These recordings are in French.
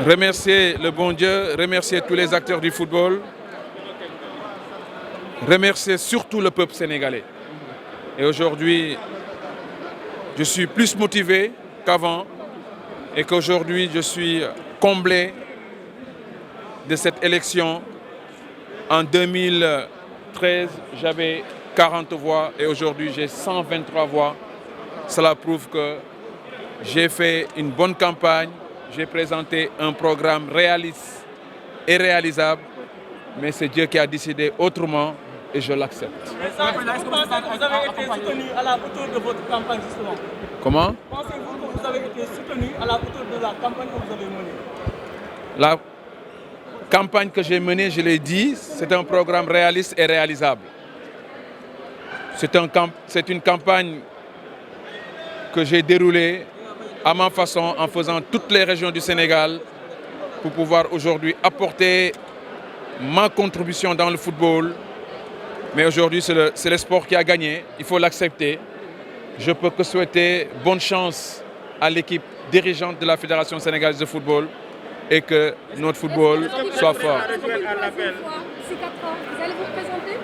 remercier le bon Dieu, remercier tous les acteurs du football, remercier surtout le peuple sénégalais. Et aujourd'hui, je suis plus motivé qu'avant et qu'aujourd'hui, je suis comblé de cette élection. En 2013, j'avais 40 voix et aujourd'hui, j'ai 123 voix. Cela prouve que j'ai fait une bonne campagne, j'ai présenté un programme réaliste et réalisable, mais c'est Dieu qui a décidé autrement et je l'accepte. Est-ce que vous avez été soutenu à la hauteur de votre campagne justement? Comment? Pensez-vous que vous avez été soutenu à la hauteur de la campagne que vous avez menée? La campagne que j'ai menée, je l'ai dit, c'est un programme réaliste et réalisable. C'est une campagne que j'ai déroulée à ma façon en faisant toutes les régions du Sénégal pour pouvoir aujourd'hui apporter ma contribution dans le football. Mais aujourd'hui, c'est le sport qui a gagné, il faut l'accepter. Je peux que souhaiter bonne chance à l'équipe dirigeante de la Fédération sénégalaise de football et que notre football soit fort. D'ici 4 ans, vous allez vous présenter?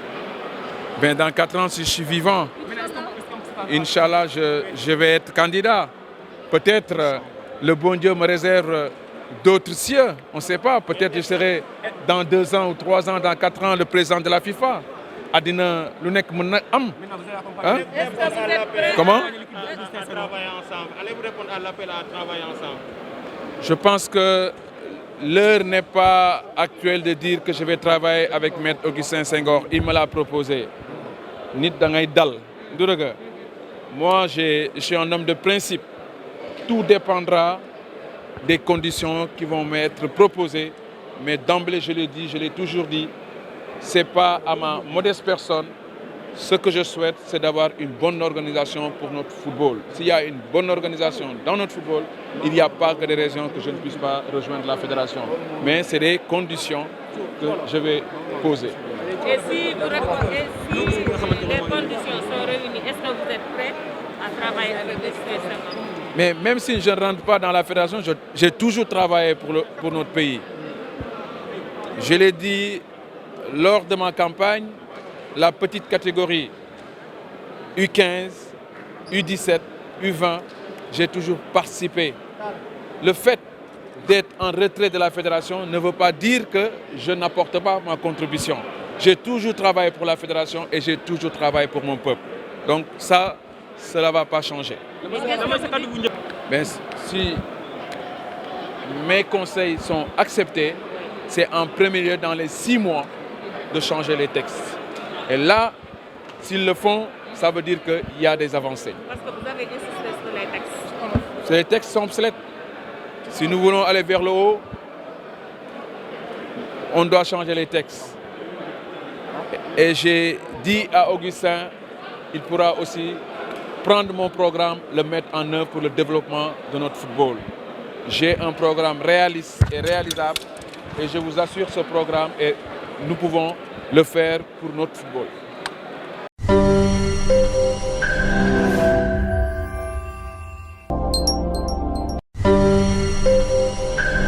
Ben, dans 4 ans, si je suis vivant, Inch'Allah, je vais être candidat. Peut-être le bon Dieu me réserve d'autres cieux, on ne sait pas. Peut-être je serai dans 2 ans ou 3 ans, dans 4 ans, le président de la FIFA. Adina, lu nekk mën na am. Hein? Comment? Allez-vous répondre à l'appel à travailler ensemble? Je pense que l'heure n'est pas actuelle de dire que je vais travailler avec Maître Augustin Senghor. Il me l'a proposé. Nit da ngay dal. Moi, je suis un homme de principe. Tout dépendra des conditions qui vont m'être proposées. Mais d'emblée, je l'ai dit, je l'ai toujours dit, ce n'est pas à ma modeste personne. Ce que je souhaite, c'est d'avoir une bonne organisation pour notre football. S'il y a une bonne organisation dans notre football, il n'y a pas que des raisons que je ne puisse pas rejoindre la fédération. Mais c'est des conditions que je vais poser. Et si les conditions sont réunies, est-ce que vous êtes prêt à travailler avec les Sénégalais? Mais même si je ne rentre pas dans la fédération, j'ai toujours travaillé pour notre pays. Je l'ai dit lors de ma campagne, la petite catégorie U15, U17, U20, j'ai toujours participé. Le fait d'être en retrait de la fédération ne veut pas dire que je n'apporte pas ma contribution. J'ai toujours travaillé pour la fédération et j'ai toujours travaillé pour mon peuple. Donc ça, cela ne va pas changer. Mais si mes conseils sont acceptés, c'est en premier lieu dans les 6 mois de changer les textes. Et là, s'ils le font, ça veut dire qu'il y a des avancées. Parce que vous avez insisté sur les textes. Les textes sont obsolètes. Si nous voulons aller vers le haut, on doit changer les textes. Et j'ai dit à Augustin, il pourra aussi prendre mon programme, le mettre en œuvre pour le développement de notre football. J'ai un programme réaliste et réalisable et je vous assure ce programme et nous pouvons le faire pour notre football.